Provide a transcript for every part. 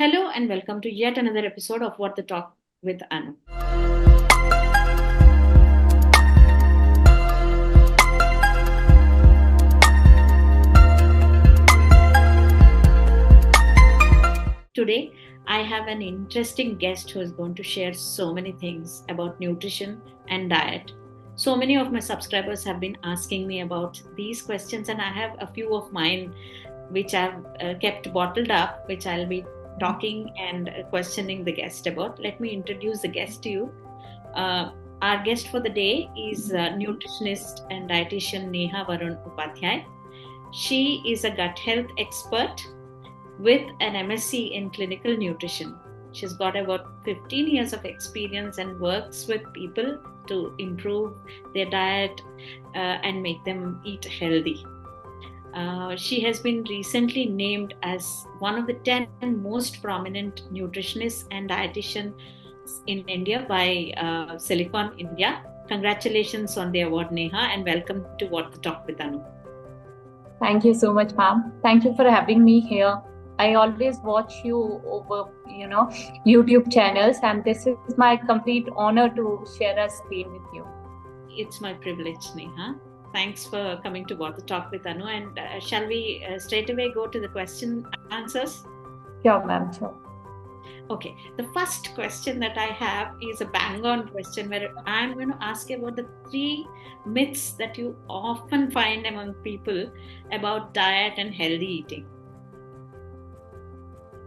Hello and welcome to yet another episode of What the Talk with Anu. Today, I have an interesting guest who is going to share so many things about nutrition and diet. So many of my subscribers have been asking me about these questions, and I have a few of mine which I've kept bottled up, which I'll be talking and questioning the guest about. Let me introduce the guest to you. Our guest for the day is nutritionist and dietitian Neha Varun Upadhyay. She is a gut health expert with an MSc in clinical nutrition. She's got about 15 years of experience and works with people to improve their diet and make them eat healthy. She has been recently named as one of the 10 most prominent nutritionists and dietitians in India by Silicon India. Congratulations on the award, Neha, and welcome to What the Talk with Anu. Thank you so much, ma'am. Thank you for having me here. I always watch you over, YouTube channels, and this is my complete honor to share a screen with you. It's my privilege, Neha. Thanks for coming to What the Talk with Anu. And shall we straight away go to the question answers? Sure, ma'am. Sure. Okay, the first question that I have is a bang on question where I'm going to ask you about the 3 myths that you often find among people about diet and healthy eating.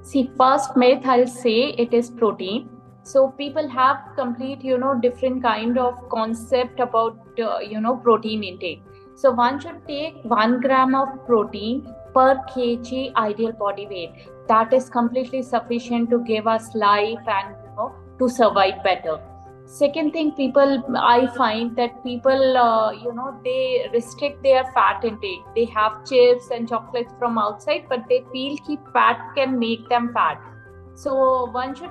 See, first myth I'll say it is protein. So people have complete, different kind of concept about, protein intake. So one should take 1 gram of protein per kg ideal body weight. That is completely sufficient to give us life and, to survive better. Second thing, I find that people, they restrict their fat intake. They have chips and chocolates from outside, but they feel that fat can make them fat. So one should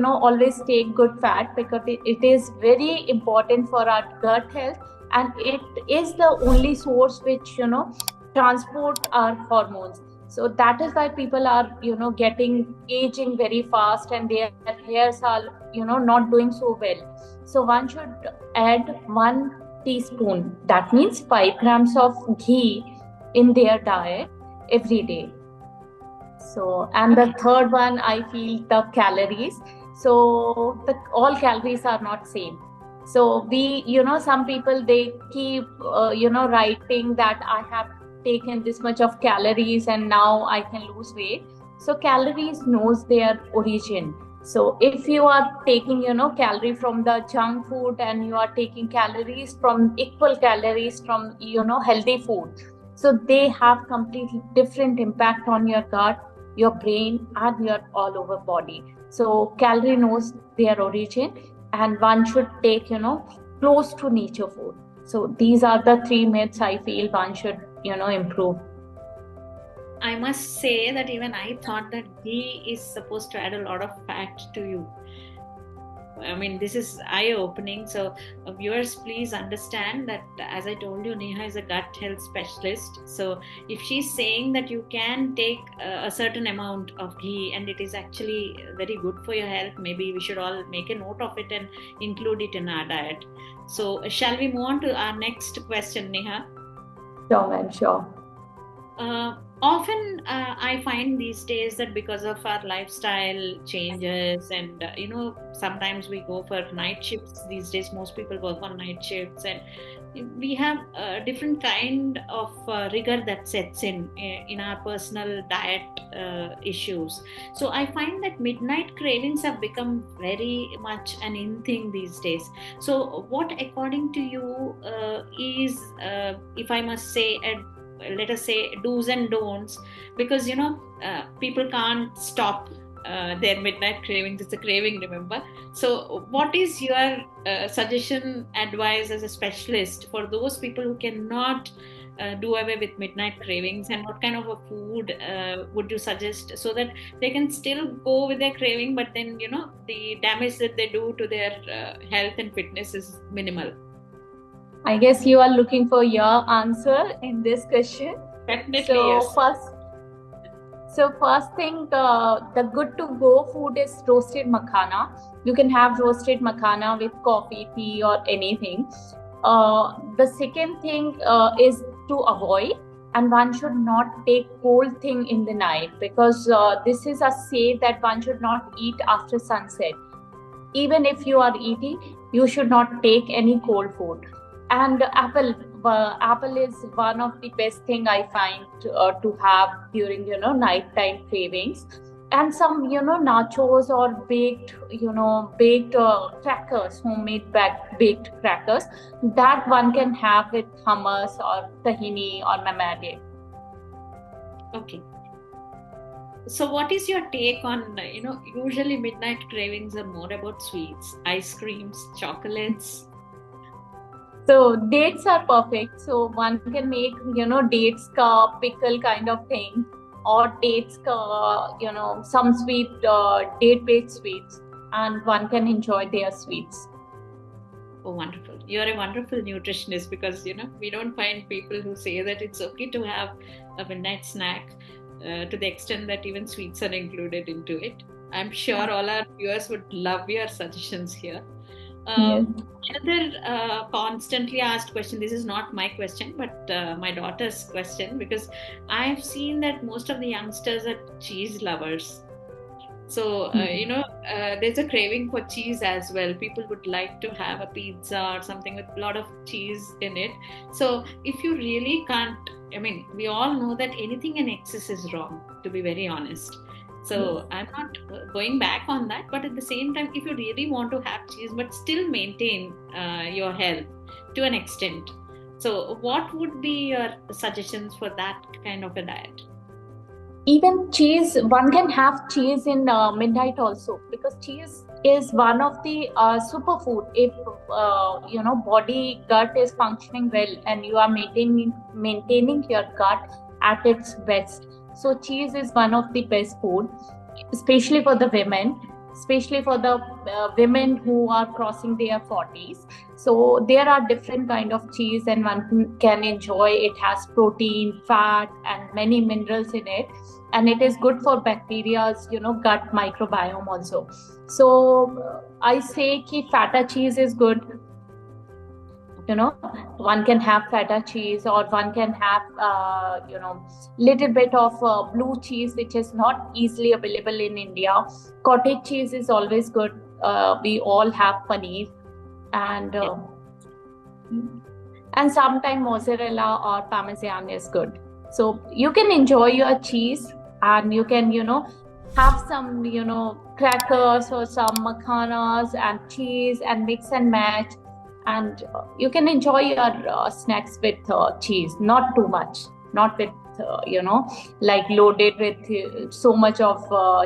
always take good fat because it is very important for our gut health, and it is the only source which, transport our hormones. So that is why people are, getting aging very fast and their hairs are, not doing so well. So one should add 1 teaspoon, that means 5 grams of ghee in their diet every day. So, and the third one, I feel the calories. So all calories are not same. So some people, they keep, writing that I have taken this much of calories and now I can lose weight. So calories knows their origin. So if you are taking, calorie from the junk food and you are taking calories from equal calories from, healthy food. So they have completely different impact on your gut, your brain and your all over body. So calorie knows their origin, and one should take, close to nature food. So these are the 3 myths I feel one should, improve. I must say that even I thought that ghee is supposed to add a lot of fat to you. I mean, this is eye-opening. So viewers, please understand that, as I told you, Neha is a gut health specialist. So if she's saying that you can take a certain amount of ghee and it is actually very good for your health, maybe we should all make a note of it and include it in our diet. So shall we move on to our next question, Neha? Sure, ma'am, sure. Often I find these days that because of our lifestyle changes and sometimes we go for night shifts. These days most people work on night shifts, and we have a different kind of rigor that sets in our personal diet issues. So I find that midnight cravings have become very much an in thing these days. So what according to you is, if I must say, let us say, do's and don'ts, because people can't stop their midnight cravings. It's a craving, remember. So what is your suggestion, advice as a specialist for those people who cannot do away with midnight cravings, and what kind of a food would you suggest so that they can still go with their craving, but then the damage that they do to their health and fitness is minimal? I guess you are looking for your answer in this question. Definitely, so yes. So first thing, the good to go food is roasted makhana. You can have roasted makhana with coffee, tea, or anything. The second thing is to avoid, and one should not take cold thing in the night, because this is a say that one should not eat after sunset. Even if you are eating, you should not take any cold food. And apple is one of the best thing I find to have during nighttime cravings. And some nachos or baked crackers, homemade baked crackers, that one can have with hummus or tahini or mamade. Okay. So what is your take on, usually midnight cravings are more about sweets, ice creams, chocolates. So dates are perfect. So one can make dates ka pickle kind of thing, or dates ka some sweet date based sweets, and one can enjoy their sweets. Oh, wonderful. You're a wonderful nutritionist, because, we don't find people who say that it's okay to have a midnight snack to the extent that even sweets are included into it. I'm sure all our viewers would love your suggestions here. Yes. Another constantly asked question, this is not my question, but my daughter's question, because I've seen that most of the youngsters are cheese lovers. So, there's a craving for cheese as well. People would like to have a pizza or something with a lot of cheese in it. So, if you really can't, we all know that anything in excess is wrong, to be very honest. So, I'm not going back on that, but at the same time, if you really want to have cheese but still maintain your health to an extent, so what would be your suggestions for that kind of a diet? Even cheese, one can have cheese in midnight also, because cheese is one of the superfood. If body gut is functioning well and you are maintaining your gut at its best, so cheese is one of the best food, especially for the women, especially for the women who are crossing their 40s. So there are different kind of cheese, and one can enjoy. It has protein, fat, and many minerals in it, and it is good for bacteria's gut microbiome also. So I say ki feta cheese is good. One can have feta cheese, or one can have little bit of blue cheese, which is not easily available in India. Cottage cheese is always good. We all have paneer, and sometimes mozzarella or parmesan is good. So you can enjoy your cheese, and you can have some crackers or some makhanas and cheese, and mix and match, and you can enjoy your snacks with cheese, not too much, not with like loaded with so much of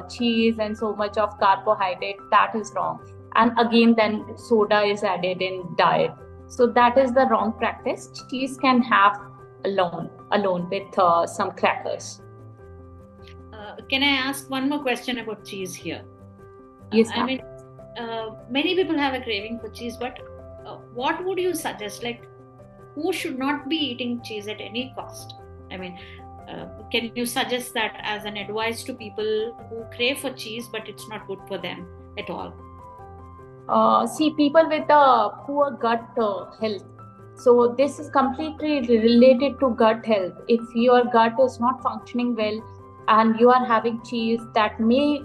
cheese and so much of carbohydrate. That is wrong. And again, then soda is added in diet, so that is the wrong practice. Cheese can have alone with some crackers. Can I ask one more question about cheese here? Yes, many people have a craving for cheese, but what would you suggest? Like, who should not be eating cheese at any cost? Can you suggest that as an advice to people who crave for cheese, but it's not good for them at all? See, people with a poor gut health. So this is completely related to gut health. If your gut is not functioning well and you are having cheese, that may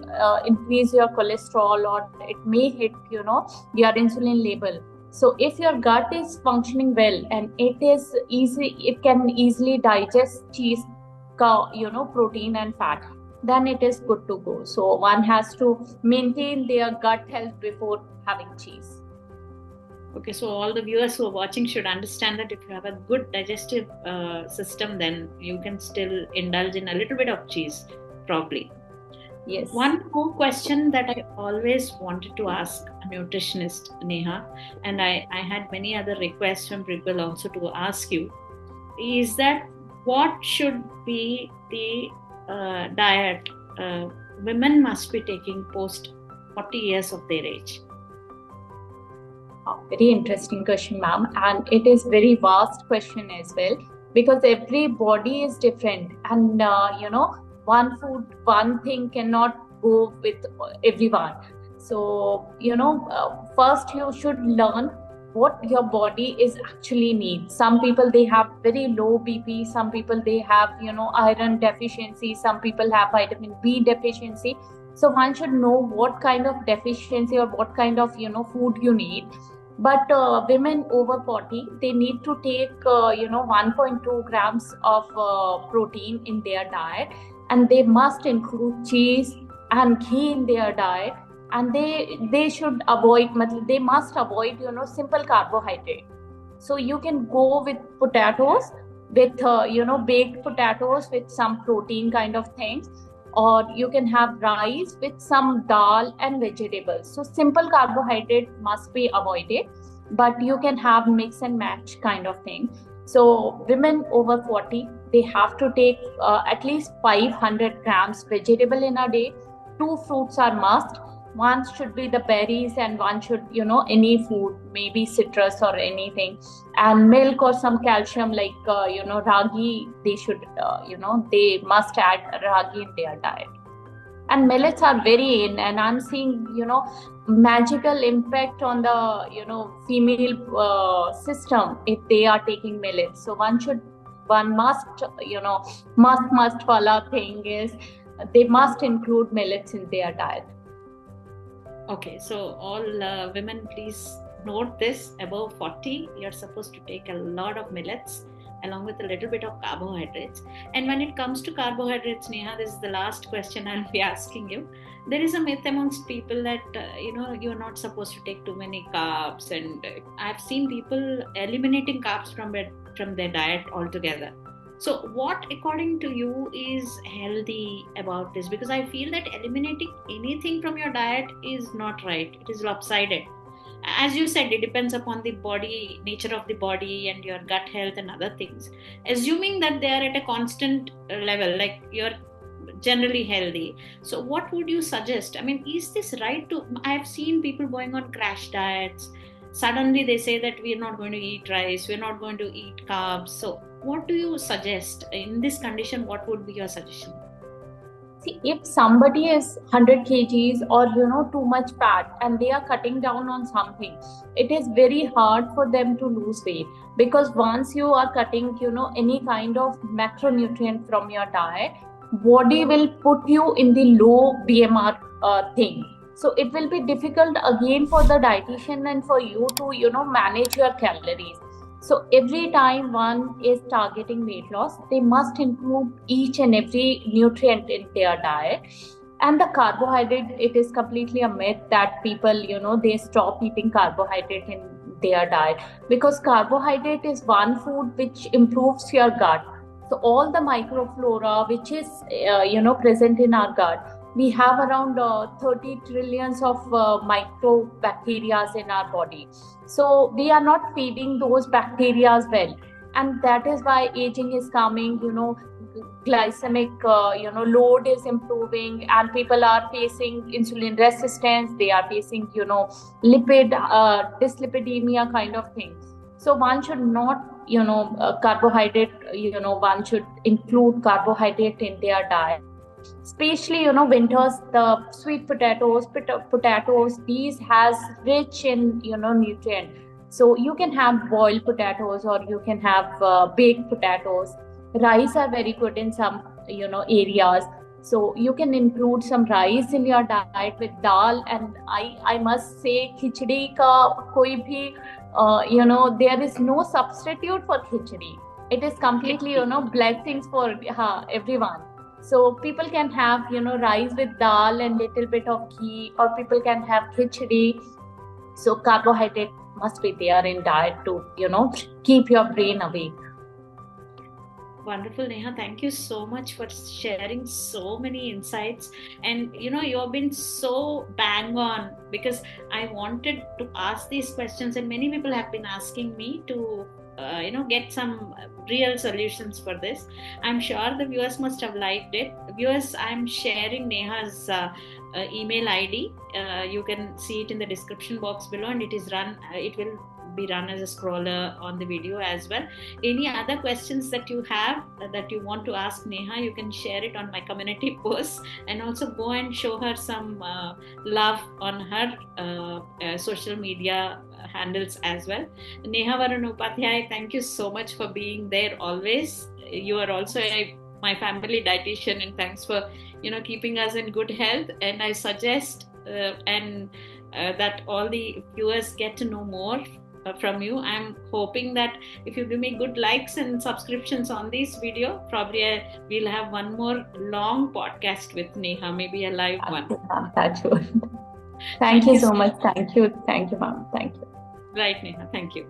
increase your cholesterol, or it may hit your insulin level. So if your gut is functioning well and it can easily digest cheese, protein and fat, then it is good to go. So one has to maintain their gut health before having cheese. Okay, so all the viewers who are watching should understand that if you have a good digestive system, then you can still indulge in a little bit of cheese, probably. Yes. One more question that I always wanted to ask a nutritionist, Neha, and I had many other requests from people also to ask you, is that what should be the diet women must be taking post 40 years of their age? Very interesting question, ma'am, and it is very vast question as well, because every body is different, and one food, one thing cannot go with everyone. So first you should learn what your body is actually needs. Some people, they have very low BP, some people they have iron deficiency, some people have vitamin B deficiency. So one should know what kind of deficiency or what kind of food you need. But women over 40, they need to take 1.2 grams of protein in their diet, and they must include cheese and ghee in their diet. And they should avoid, they must avoid simple carbohydrate. So you can go with potatoes, with baked potatoes with some protein kind of things, or you can have rice with some dal and vegetables. So simple carbohydrate must be avoided, but you can have mix and match kind of thing. So women over 40, they have to take at least 500 grams vegetable in a day. 2 fruits are must. One should be the berries, and one should any food, maybe citrus or anything. And milk or some calcium, like ragi, they should they must add ragi in their diet. And millets are very in, and I'm seeing magical impact on the female system if they are taking millets. So one must must wala thing is they must include millets in their diet. Okay, so all women, please note this: above 40, you're supposed to take a lot of millets along with a little bit of carbohydrates. And when it comes to carbohydrates, Neha, this is the last question I'll be asking you. There is a myth amongst people that you're not supposed to take too many carbs, and I've seen people eliminating carbs from their diet altogether. So what, according to you, is healthy about this? Because I feel that eliminating anything from your diet is not right. It is lopsided. As you said, it depends upon the body, nature of the body, and your gut health and other things. Assuming that they are at a constant level, like you're generally healthy. So what would you suggest? I mean, is this right to? I've seen people going on crash diets. Suddenly they say that we're not going to eat rice, we're not going to eat carbs. So what do you suggest in this condition? What would be your suggestion? See, if somebody is 100 kgs or too much fat and they are cutting down on something, it is very hard for them to lose weight, because once you are cutting any kind of macronutrient from your diet, body will put you in the low BMR thing. So it will be difficult again for the dietitian and for you to manage your calories. So every time one is targeting weight loss, they must include each and every nutrient in their diet. And the carbohydrate, it is completely a myth that people they stop eating carbohydrate in their diet, because carbohydrate is one food which improves your gut. So all the microflora which is present in our gut, we have around 30 trillions of microbacteria in our body. So we are not feeding those bacteria well, and that is why aging is coming. Glycemic load is improving, and people are facing insulin resistance. They are facing lipid dyslipidemia kind of thing. So one should not carbohydrate. One should include carbohydrate in their diet. Especially winters, the sweet potatoes, these has rich in nutrient. So you can have boiled potatoes, or you can have baked potatoes. Rice are very good in some areas, so you can include some rice in your diet with dal. And I must say, khichdi ka koi bhi there is no substitute for khichdi. It is completely blessings for everyone. So people can have rice with dal and little bit of ghee, or people can have khichdi. So carbohydrate must be there in diet to keep your brain awake. Wonderful, Neha. Thank you so much for sharing so many insights. And you've been so bang on, because I wanted to ask these questions, and many people have been asking me to get some real solutions for this. I'm sure the viewers must have liked it. Viewers, I'm sharing Neha's email ID. You can see it in the description box below, and it will be run as a scroller on the video as well. Any other questions that you have that you want to ask Neha, you can share it on my community post, and also go and show her some love on her social media handles as well. Neha Varun Upadhyay, thank you so much for being there always. You are also my family dietitian, and thanks for keeping us in good health. And I suggest and that all the viewers get to know more from you. I'm hoping that if you give me good likes and subscriptions on this video, probably we'll have one more long podcast with Neha, maybe a live one. That's good. Thank you so much. Thank you, ma'am. Thank you. Right, Neha. Thank you.